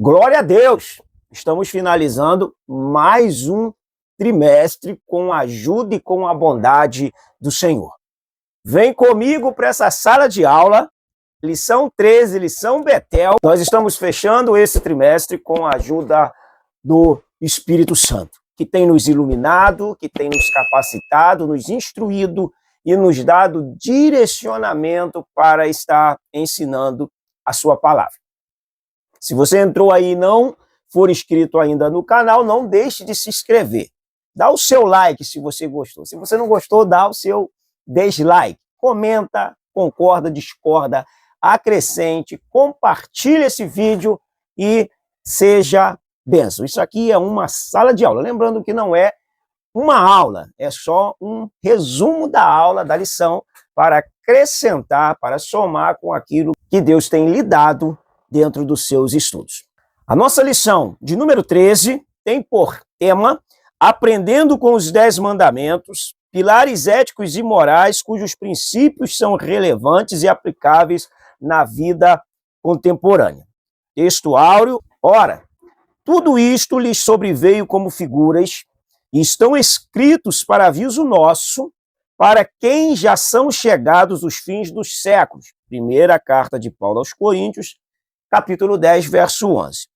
Glória a Deus! Estamos finalizando mais um trimestre com a ajuda e com a bondade do Senhor. Vem comigo para essa sala de aula, lição 13, lição Betel. Nós estamos fechando esse trimestre com a ajuda do Espírito Santo, que tem nos iluminado, que tem nos capacitado, nos instruído e nos dado direcionamento para estar ensinando a sua palavra. Se você entrou aí e não for inscrito ainda no canal, não deixe de se inscrever. Dá o seu like se você gostou. Se você não gostou, dá o seu dislike. Comenta, concorda, discorda, acrescente, compartilhe esse vídeo e seja bênção. Isso aqui é uma sala de aula. Lembrando que não é uma aula, é só um resumo da aula, da lição, para acrescentar, para somar com aquilo que Deus tem lhe dado dentro dos seus estudos. A nossa lição de número 13 tem por tema Aprendendo com os 10 Mandamentos, pilares éticos e morais cujos princípios são relevantes e aplicáveis na vida contemporânea. Texto áureo. Ora, tudo isto lhes sobreveio como figuras e estão escritos para aviso nosso, para quem já são chegados os fins dos séculos. Primeira carta de Paulo aos Coríntios, capítulo 10, verso 11.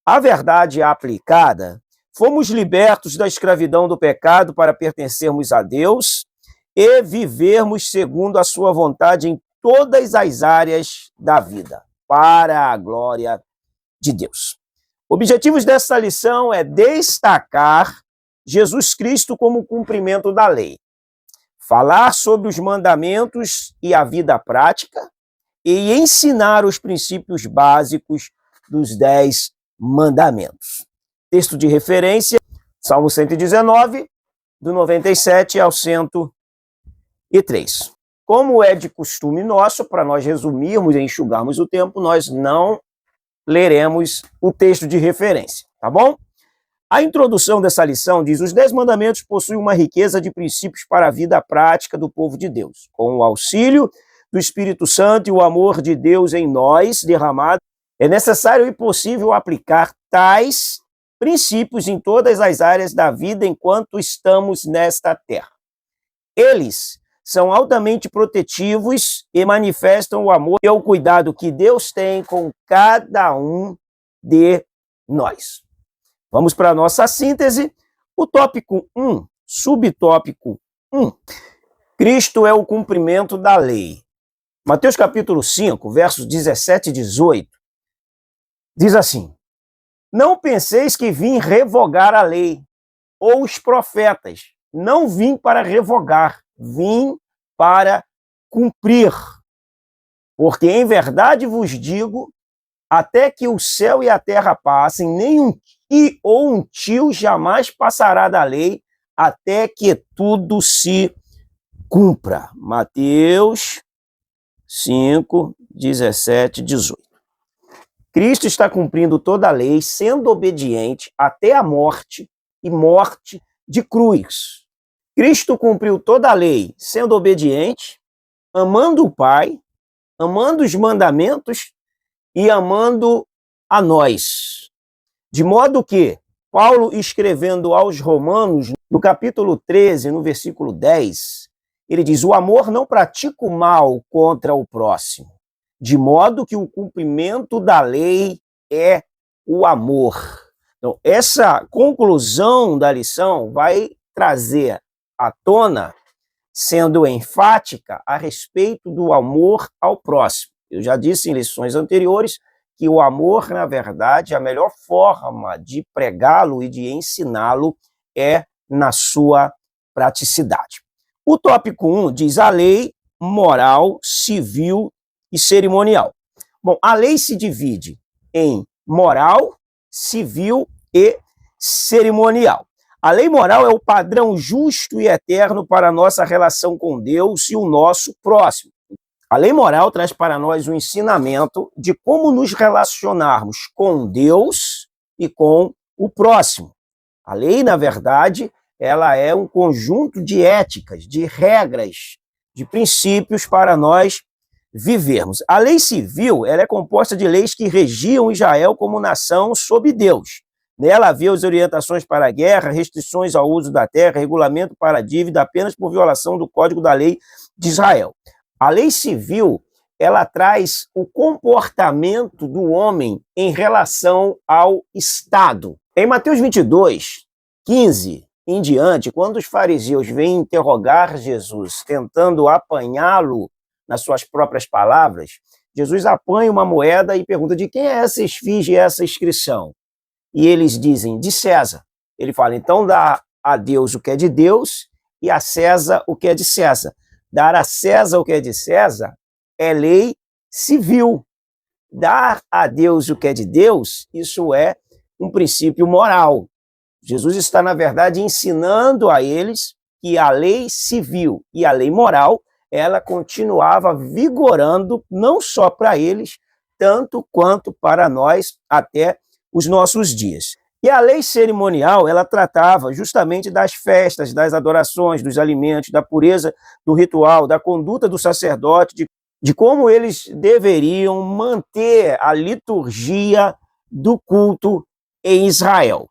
A verdade aplicada, fomos libertos da escravidão do pecado para pertencermos a Deus e vivermos segundo a sua vontade em todas as áreas da vida, para a glória de Deus. Objetivos dessa lição é destacar Jesus Cristo como cumprimento da lei, falar sobre os mandamentos e a vida prática e ensinar os princípios básicos dos 10 mandamentos. Texto de referência, Salmo 119, do 97 ao 103. Como é de costume nosso, para nós resumirmos e enxugarmos o tempo, nós não leremos o texto de referência, tá bom? A introdução dessa lição diz: os 10 mandamentos possuem uma riqueza de princípios para a vida prática do povo de Deus. Com o auxílio do Espírito Santo e o amor de Deus em nós derramado, é necessário e possível aplicar tais princípios em todas as áreas da vida enquanto estamos nesta terra. Eles são altamente protetivos e manifestam o amor e o cuidado que Deus tem com cada um de nós. Vamos para a nossa síntese. O tópico 1, subtópico 1. Cristo é o cumprimento da lei. Mateus capítulo 5, versos 17 e 18, diz assim: não penseis que vim revogar a lei ou os profetas. Não vim para revogar, vim para cumprir. Porque em verdade vos digo, até que o céu e a terra passem, nem um i ou um tio jamais passará da lei, até que tudo se cumpra. Mateus 5, 17, 18. Cristo está cumprindo toda a lei, sendo obediente até a morte e morte de cruz. Cristo cumpriu toda a lei, sendo obediente, amando o Pai, amando os mandamentos e amando a nós. De modo que Paulo, escrevendo aos Romanos, no capítulo 13, no versículo 10, ele diz: o amor não pratica o mal contra o próximo, de modo que o cumprimento da lei é o amor. Então, essa conclusão da lição vai trazer à tona, sendo enfática, a respeito do amor ao próximo. Eu já disse em lições anteriores que o amor, na verdade, a melhor forma de pregá-lo e de ensiná-lo é na sua praticidade. O tópico 1 diz a lei moral, civil e cerimonial. Bom, a lei se divide em moral, civil e cerimonial. A lei moral é o padrão justo e eterno para a nossa relação com Deus e o nosso próximo. A lei moral traz para nós o ensinamento de como nos relacionarmos com Deus e com o próximo. A lei, na verdade, ela é um conjunto de éticas, de regras, de princípios para nós vivermos. A lei civil, ela é composta de leis que regiam Israel como nação sob Deus. Nela havia as orientações para a guerra, restrições ao uso da terra, regulamento para a dívida apenas por violação do Código da Lei de Israel. A lei civil, ela traz o comportamento do homem em relação ao Estado. Em Mateus 22, 15 em diante, quando os fariseus vêm interrogar Jesus, tentando apanhá-lo nas suas próprias palavras, Jesus apanha uma moeda e pergunta: de quem é essa esfinge e essa inscrição? E eles dizem: de César. Ele fala: então dá a Deus o que é de Deus e a César o que é de César. Dar a César o que é de César é lei civil. Dar a Deus o que é de Deus, isso é um princípio moral. Jesus está, na verdade, ensinando a eles que a lei civil e a lei moral, ela continuava vigorando não só para eles, tanto quanto para nós até os nossos dias. E a lei cerimonial, ela tratava justamente das festas, das adorações, dos alimentos, da pureza do ritual, da conduta do sacerdote, de como eles deveriam manter a liturgia do culto em Israel.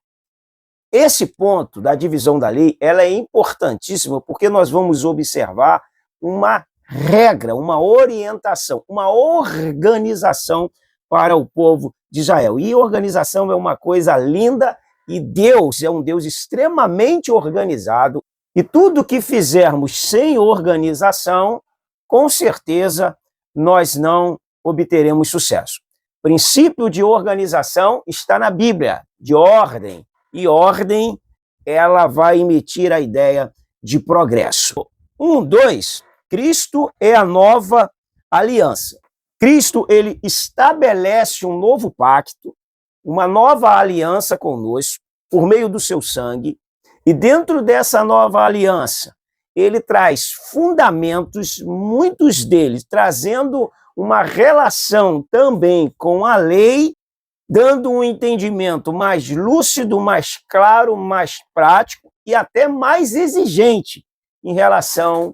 Esse ponto da divisão da lei, ela é importantíssima porque nós vamos observar uma regra, uma orientação, uma organização para o povo de Israel. E organização é uma coisa linda e Deus é um Deus extremamente organizado e tudo que fizermos sem organização, com certeza nós não obteremos sucesso. O princípio de organização está na Bíblia, de ordem. E ordem, ela vai emitir a ideia de progresso. 2, Cristo é a nova aliança. Cristo, ele estabelece um novo pacto, uma nova aliança conosco, por meio do seu sangue, e dentro dessa nova aliança, ele traz fundamentos, muitos deles, trazendo uma relação também com a lei, dando um entendimento mais lúcido, mais claro, mais prático e até mais exigente em relação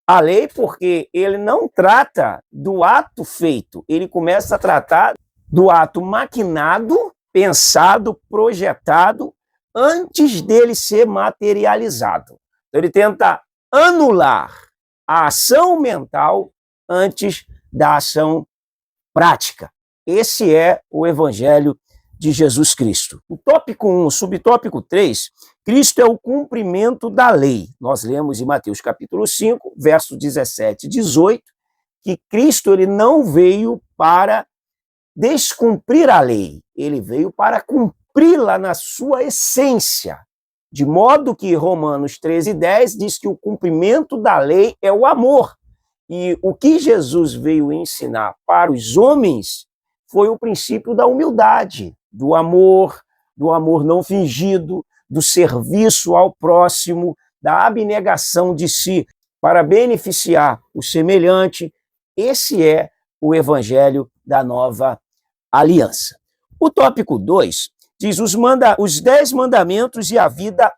à lei, porque ele não trata do ato feito, ele começa a tratar do ato maquinado, pensado, projetado, antes dele ser materializado. Então, ele tenta anular a ação mental antes da ação prática. Esse é o Evangelho de Jesus Cristo. O tópico 1, subtópico 3, Cristo é o cumprimento da lei. Nós lemos em Mateus capítulo 5, versos 17 e 18, que Cristo ele não veio para descumprir a lei, ele veio para cumpri-la na sua essência. De modo que Romanos 13:10 diz que o cumprimento da lei é o amor. E o que Jesus veio ensinar para os homens foi o princípio da humildade, do amor não fingido, do serviço ao próximo, da abnegação de si para beneficiar o semelhante. Esse é o Evangelho da Nova Aliança. O tópico 2 diz os 10 mandamentos e a vida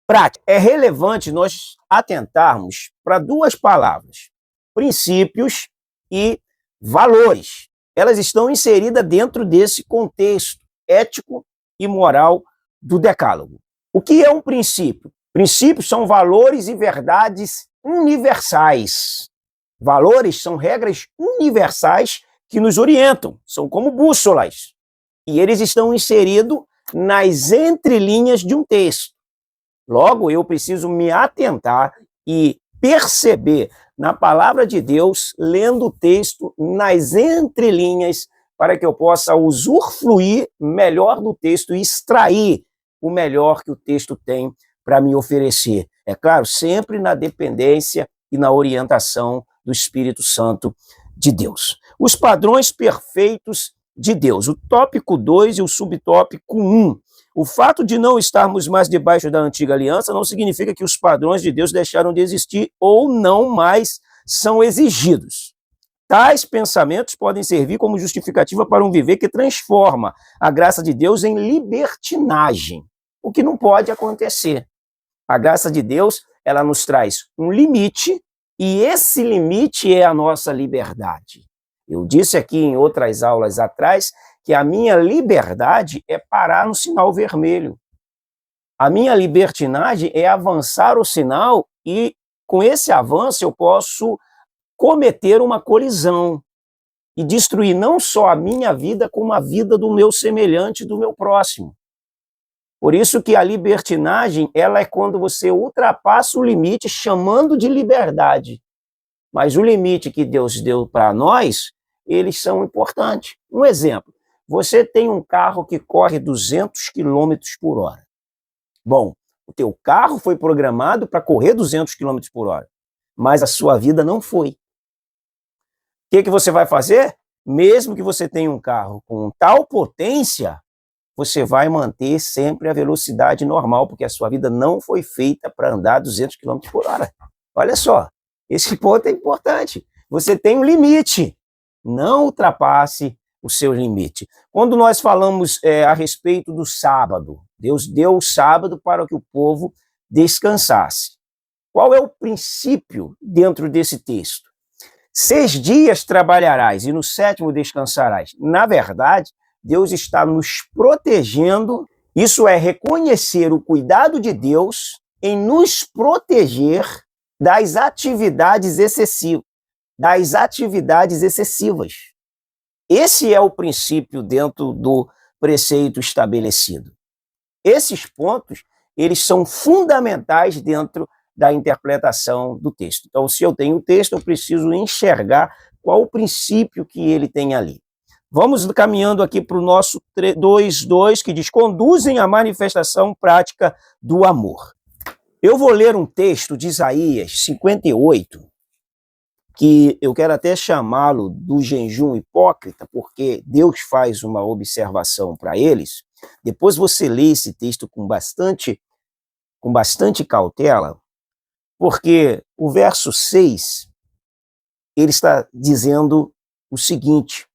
prática. É relevante nós atentarmos para duas palavras: princípios e valores. Elas estão inseridas dentro desse contexto ético e moral do Decálogo. O que é um princípio? Princípios são valores e verdades universais. Valores são regras universais que nos orientam, são como bússolas. E eles estão inseridos nas entrelinhas de um texto. Logo, eu preciso me atentar e perceber na palavra de Deus, lendo o texto nas entrelinhas, para que eu possa usufruir melhor do texto e extrair o melhor que o texto tem para me oferecer. É claro, sempre na dependência e na orientação do Espírito Santo de Deus. Os padrões perfeitos de Deus. O tópico 2 e o subtópico 1. O fato de não estarmos mais debaixo da antiga aliança não significa que os padrões de Deus deixaram de existir ou não mais são exigidos. Tais pensamentos podem servir como justificativa para um viver que transforma a graça de Deus em libertinagem, o que não pode acontecer. A graça de Deus, ela nos traz um limite, e esse limite é a nossa liberdade. Eu disse aqui em outras aulas atrás que a minha liberdade é parar no sinal vermelho. A minha libertinagem é avançar o sinal e, com esse avanço, eu posso cometer uma colisão e destruir não só a minha vida, como a vida do meu semelhante, do meu próximo. Por isso que a libertinagem, ela é quando você ultrapassa o limite chamando de liberdade. Mas o limite que Deus deu para nós, eles são importantes. Um exemplo, você tem um carro que corre 200 km por hora. Bom, o teu carro foi programado para correr 200 km por hora, mas a sua vida não foi. O que você vai fazer? Mesmo que você tenha um carro com tal potência, você vai manter sempre a velocidade normal, porque a sua vida não foi feita para andar 200 km por hora. Olha só, esse ponto é importante. Você tem um limite, não ultrapasse o seu limite. Quando nós falamos a respeito do sábado, Deus deu o sábado para que o povo descansasse. Qual é o princípio dentro desse texto? 6 dias trabalharás e no 7º descansarás. Na verdade, Deus está nos protegendo, isso é reconhecer o cuidado de Deus em nos proteger das atividades excessivas. Esse é o princípio dentro do preceito estabelecido. Esses pontos, eles são fundamentais dentro da interpretação do texto. Então, se eu tenho o texto, eu preciso enxergar qual o princípio que ele tem ali. Vamos caminhando aqui para o nosso 2.2, que diz: conduzem à manifestação prática do amor. Eu vou ler um texto de Isaías 58, que eu quero até chamá-lo do jejum hipócrita, porque Deus faz uma observação para eles. Depois você lê esse texto com bastante cautela, porque o verso 6, ele está dizendo o seguinte: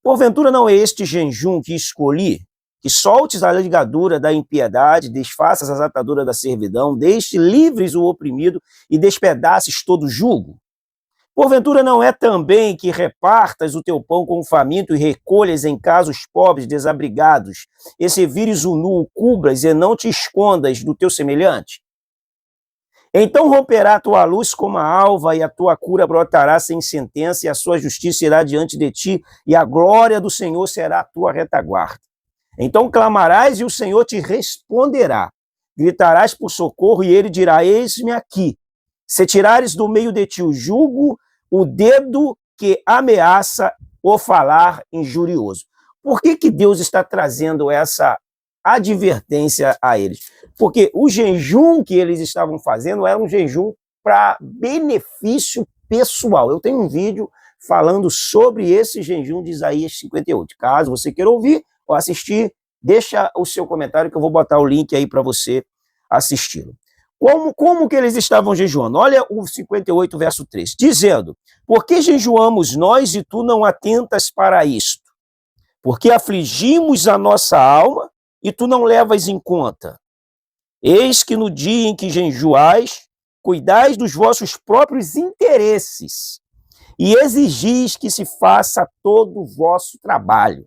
porventura não é este jejum que escolhi, que soltes a ligadura da impiedade, desfaças as ataduras da servidão, deixe livres o oprimido e despedaces todo jugo? Porventura não é também que repartas o teu pão com o faminto e recolhas em casa os pobres desabrigados, e se vires o nu, o cubras e não te escondas do teu semelhante? Então romperá a tua luz como a alva, e a tua cura brotará sem sentença, e a sua justiça irá diante de ti, e a glória do Senhor será a tua retaguarda. Então clamarás, e o Senhor te responderá. Gritarás por socorro, e ele dirá: eis-me aqui. Se tirares do meio de ti o jugo, o dedo que ameaça o falar injurioso. Por que Deus está trazendo essa advertência a eles? Porque o jejum que eles estavam fazendo era um jejum para benefício pessoal. Eu tenho um vídeo falando sobre esse jejum de Isaías 58. Caso você queira ouvir ou assistir, deixa o seu comentário que eu vou botar o link aí para você assisti-lo. Como que eles estavam jejuando? Olha o 58, verso 3, dizendo: por que jejuamos nós e tu não atentas para isto? Porque afligimos a nossa alma e tu não levas em conta. Eis que no dia em que jejuais, cuidais dos vossos próprios interesses e exigis que se faça todo o vosso trabalho.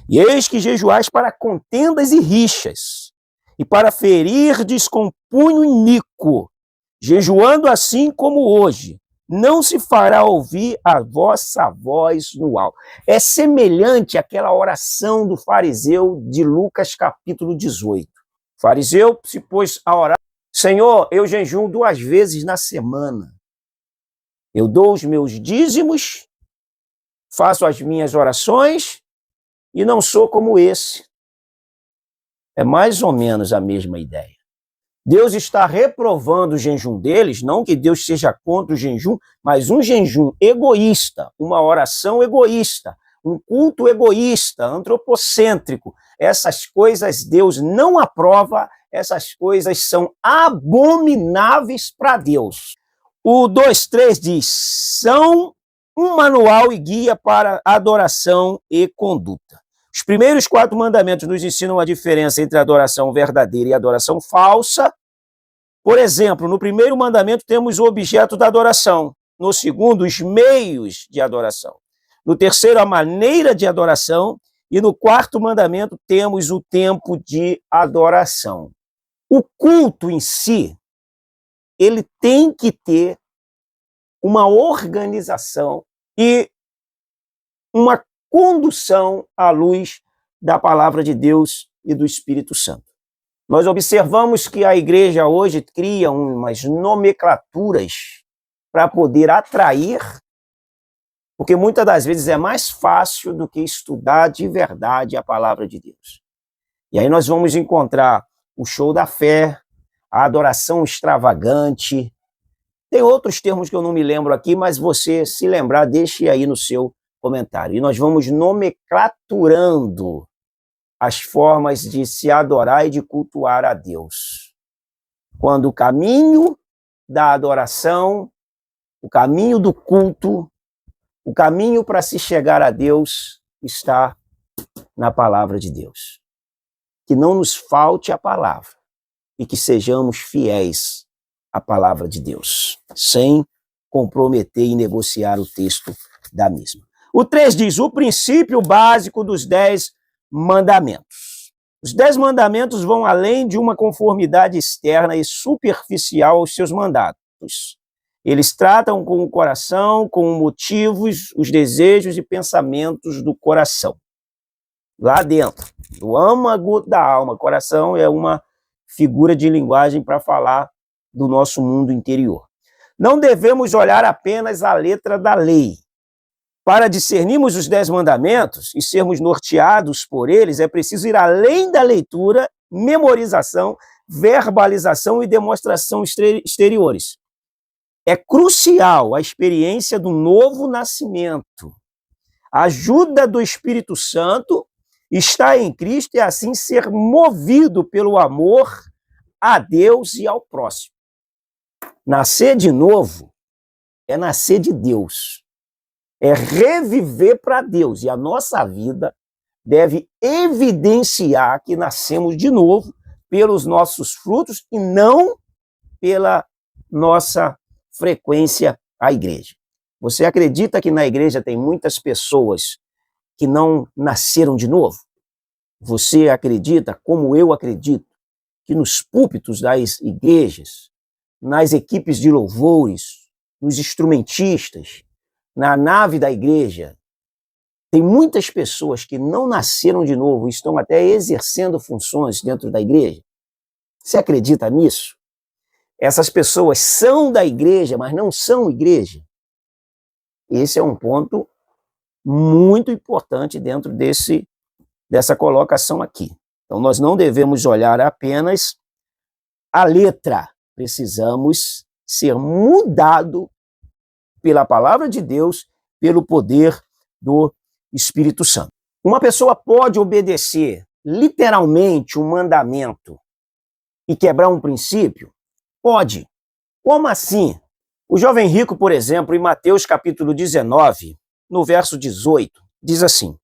E eis que jejuais para contendas e rixas, e para ferirdes com punho iníquo, jejuando assim como hoje, não se fará ouvir a vossa voz no alto. É semelhante àquela oração do fariseu de Lucas capítulo 18. O fariseu se pôs a orar: Senhor, eu jejuo 2 vezes na semana. Eu dou os meus dízimos, faço as minhas orações e não sou como esse. É mais ou menos a mesma ideia. Deus está reprovando o jejum deles, não que Deus seja contra o jejum, mas um jejum egoísta, uma oração egoísta, um culto egoísta, antropocêntrico. Essas coisas Deus não aprova, essas coisas são abomináveis para Deus. O 2.3 diz: são um manual e guia para adoração e conduta. Os primeiros 4 mandamentos nos ensinam a diferença entre a adoração verdadeira e a adoração falsa. Por exemplo, no primeiro mandamento temos o objeto da adoração, no segundo, os meios de adoração. No terceiro, a maneira de adoração. E no quarto mandamento, temos o tempo de adoração. O culto em si, ele tem que ter uma organização e uma condução à luz da palavra de Deus e do Espírito Santo. Nós observamos que a igreja hoje cria umas nomenclaturas para poder atrair, porque muitas das vezes é mais fácil do que estudar de verdade a palavra de Deus. E aí nós vamos encontrar o show da fé, a adoração extravagante. Tem outros termos que eu não me lembro aqui, mas você, se lembrar, deixe aí no seu comentário. E nós vamos nomenclaturando as formas de se adorar e de cultuar a Deus. Quando o caminho da adoração, o caminho do culto, o caminho para se chegar a Deus está na palavra de Deus. Que não nos falte a palavra e que sejamos fiéis à palavra de Deus, sem comprometer e negociar o texto da mesma. O 3 diz, o princípio básico dos 10 mandamentos. Os 10 mandamentos vão além de uma conformidade externa e superficial aos seus mandatos. Eles tratam com o coração, com motivos, os desejos e pensamentos do coração. Lá dentro, do âmago da alma. Coração é uma figura de linguagem para falar do nosso mundo interior. Não devemos olhar apenas a letra da lei. Para discernirmos os 10 mandamentos e sermos norteados por eles, é preciso ir além da leitura, memorização, verbalização e demonstração exteriores. É crucial a experiência do novo nascimento. A ajuda do Espírito Santo está em Cristo e assim ser movido pelo amor a Deus e ao próximo. Nascer de novo é nascer de Deus. É reviver para Deus. E a nossa vida deve evidenciar que nascemos de novo pelos nossos frutos e não pela nossa frequência à igreja. Você acredita que na igreja tem muitas pessoas que não nasceram de novo? Você acredita, como eu acredito, que nos púlpitos das igrejas, nas equipes de louvores, nos instrumentistas, na nave da igreja, tem muitas pessoas que não nasceram de novo e estão até exercendo funções dentro da igreja? Você acredita nisso? Essas pessoas são da igreja, mas não são igreja? Esse é um ponto muito importante dentro dessa colocação aqui. Então, nós não devemos olhar apenas a letra. Precisamos ser mudados pela palavra de Deus, pelo poder do Espírito Santo. Uma pessoa pode obedecer literalmente um mandamento e quebrar um princípio? Pode. Como assim? O jovem rico, por exemplo, em Mateus capítulo 19, no verso 18, diz assim,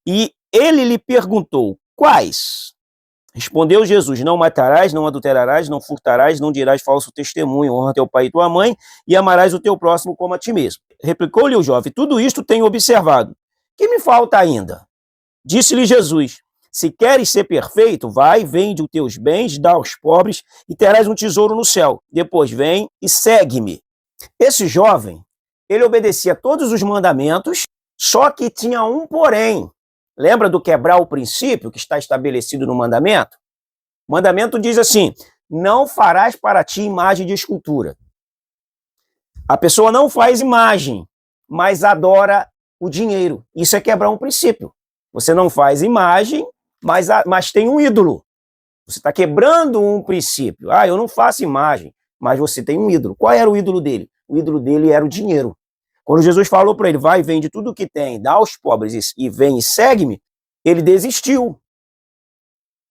e ele lhe perguntou, quais? Respondeu Jesus, não matarás, não adulterarás, não furtarás, não dirás falso testemunho, honra teu pai e tua mãe, e amarás o teu próximo como a ti mesmo. Replicou-lhe o jovem, tudo isto tenho observado. Que me falta ainda? Disse-lhe Jesus, se queres ser perfeito, vai, vende os teus bens, dá aos pobres, e terás um tesouro no céu. Depois vem e segue-me. Esse jovem, ele obedecia todos os mandamentos, só que tinha um porém. Lembra do quebrar o princípio que está estabelecido no mandamento? O mandamento diz assim, não farás para ti imagem de escultura. A pessoa não faz imagem, mas adora o dinheiro. Isso é quebrar um princípio. Você não faz imagem, mas tem um ídolo. Você está quebrando um princípio. Eu não faço imagem, mas você tem um ídolo. Qual era o ídolo dele? O ídolo dele era o dinheiro. Quando Jesus falou para ele, vai, vende tudo o que tem, dá aos pobres e vem e segue-me, ele desistiu.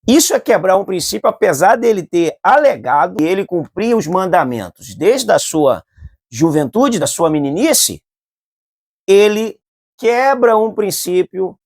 Isso é quebrar um princípio, apesar dele ter alegado que ele cumpria os mandamentos desde a sua juventude, da sua meninice, ele quebra um princípio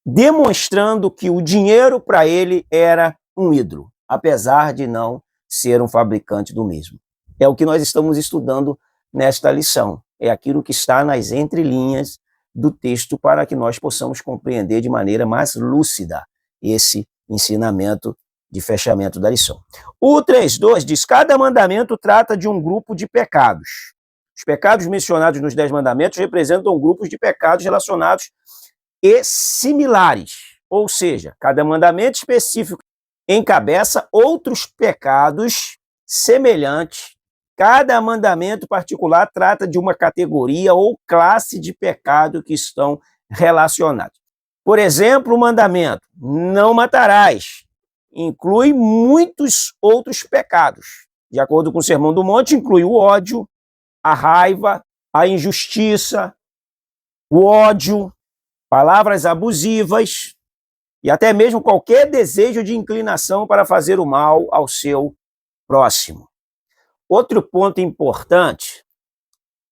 demonstrando que o dinheiro para ele era um ídolo, apesar de não ser um fabricante do mesmo. É o que nós estamos estudando nesta lição. É aquilo que está nas entrelinhas do texto para que nós possamos compreender de maneira mais lúcida esse ensinamento de fechamento da lição. O 3.2 diz: cada mandamento trata de um grupo de pecados. Os pecados mencionados nos 10 mandamentos representam grupos de pecados relacionados e similares, ou seja, cada mandamento específico encabeça outros pecados semelhantes. Cada mandamento particular trata de uma categoria ou classe de pecado que estão relacionados. Por exemplo, o mandamento não matarás inclui muitos outros pecados. De acordo com o Sermão do Monte, inclui o ódio, a raiva, a injustiça, o ódio, palavras abusivas e até mesmo qualquer desejo de inclinação para fazer o mal ao seu próximo. Outro ponto importante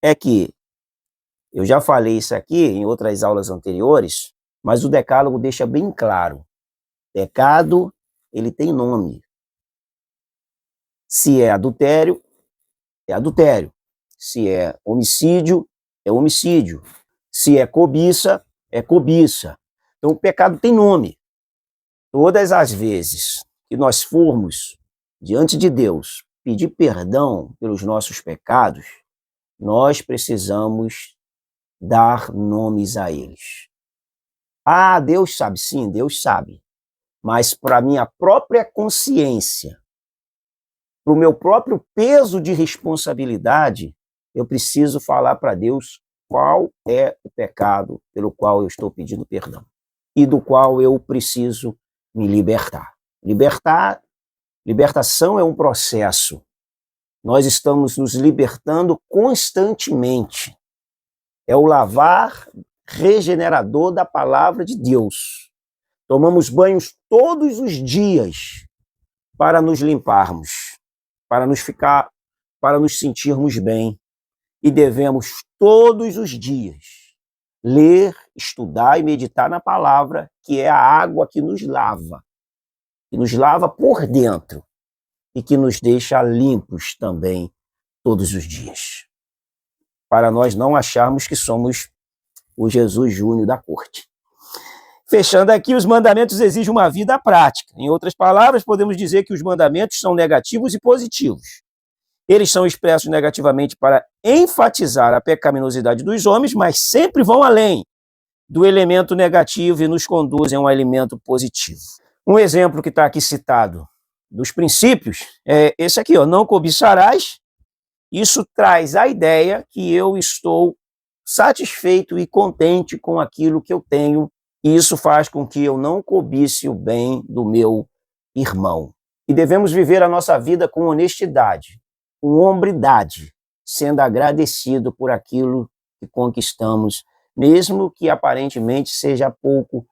é que, eu já falei isso aqui em outras aulas anteriores, mas o Decálogo deixa bem claro. Pecado, ele tem nome. Se é adultério, é adultério. Se é homicídio, é homicídio. Se é cobiça, é cobiça. Então o pecado tem nome. Todas as vezes que nós formos diante de Deus pedir perdão pelos nossos pecados, nós precisamos dar nomes a eles. Ah, Deus sabe, sim, Deus sabe. Mas para a minha própria consciência, para o meu próprio peso de responsabilidade, eu preciso falar para Deus qual é o pecado pelo qual eu estou pedindo perdão e do qual eu preciso me libertar. Libertação é um processo. Nós estamos nos libertando constantemente. É o lavar regenerador da palavra de Deus. Tomamos banhos todos os dias para nos limparmos, para nos sentirmos bem. E devemos todos os dias ler, estudar e meditar na palavra, que é a água que nos lava por dentro e que nos deixa limpos também todos os dias. Para nós não acharmos que somos o Jesus Júnior da corte. Fechando aqui, os mandamentos exigem uma vida prática. Em outras palavras, podemos dizer que os mandamentos são negativos e positivos. Eles são expressos negativamente para enfatizar a pecaminosidade dos homens, mas sempre vão além do elemento negativo e nos conduzem a um elemento positivo. Um exemplo que está aqui citado dos princípios é esse aqui, ó, não cobiçarás. Isso traz a ideia que eu estou satisfeito e contente com aquilo que eu tenho, e isso faz com que eu não cobice o bem do meu irmão. E devemos viver a nossa vida com honestidade, com hombridade, sendo agradecido por aquilo que conquistamos, mesmo que aparentemente seja pouco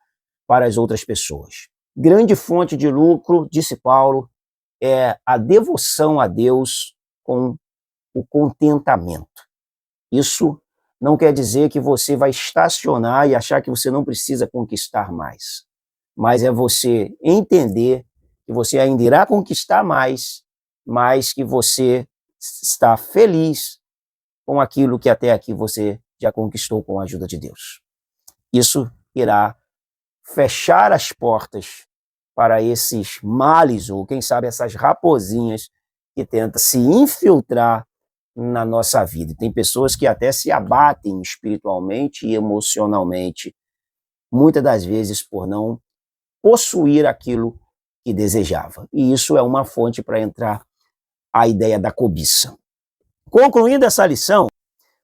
para as outras pessoas. Grande fonte de lucro, disse Paulo, é a devoção a Deus com o contentamento. Isso não quer dizer que você vai estacionar e achar que você não precisa conquistar mais, mas é você entender que você ainda irá conquistar mais, mas que você está feliz com aquilo que até aqui você já conquistou com a ajuda de Deus. Isso irá fechar as portas para esses males, ou quem sabe essas raposinhas que tentam se infiltrar na nossa vida. Tem pessoas que até se abatem espiritualmente e emocionalmente, muitas das vezes por não possuir aquilo que desejava. E isso é uma fonte para entrar a ideia da cobiça. Concluindo essa lição,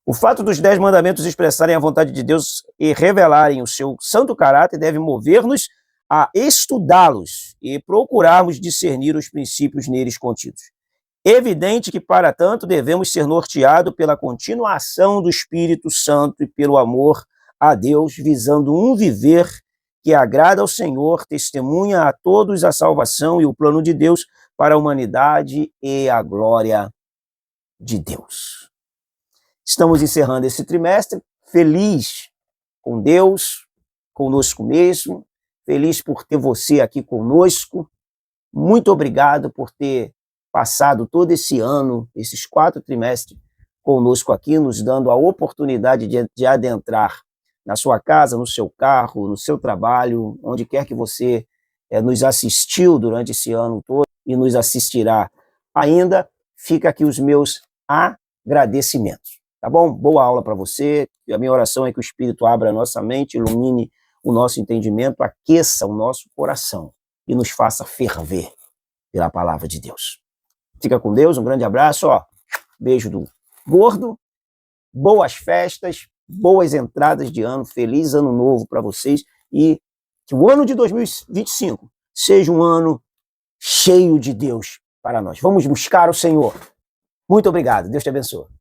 o fato dos 10 mandamentos expressarem a vontade de Deus e revelarem o seu santo caráter deve mover-nos a estudá-los e procurarmos discernir os princípios neles contidos. Evidente que, para tanto, devemos ser norteados pela continuação do Espírito Santo e pelo amor a Deus, visando um viver que agrada ao Senhor, testemunha a todos a salvação e o plano de Deus para a humanidade e a glória de Deus. Estamos encerrando esse trimestre feliz com Deus, conosco mesmo, feliz por ter você aqui conosco. Muito obrigado por ter passado todo esse ano, esses 4 trimestres conosco aqui, nos dando a oportunidade de adentrar na sua casa, no seu carro, no seu trabalho, onde quer que você nos assistiu durante esse ano todo e nos assistirá ainda, fica aqui os meus agradecimentos. Tá bom? Boa aula para você. E a minha oração é que o Espírito abra a nossa mente, ilumine o nosso entendimento, aqueça o nosso coração e nos faça ferver pela palavra de Deus. Fica com Deus, um grande abraço, ó. Beijo do gordo, boas festas, boas entradas de ano, feliz ano novo para vocês e que o ano de 2025 seja um ano cheio de Deus para nós. Vamos buscar o Senhor. Muito obrigado, Deus te abençoe.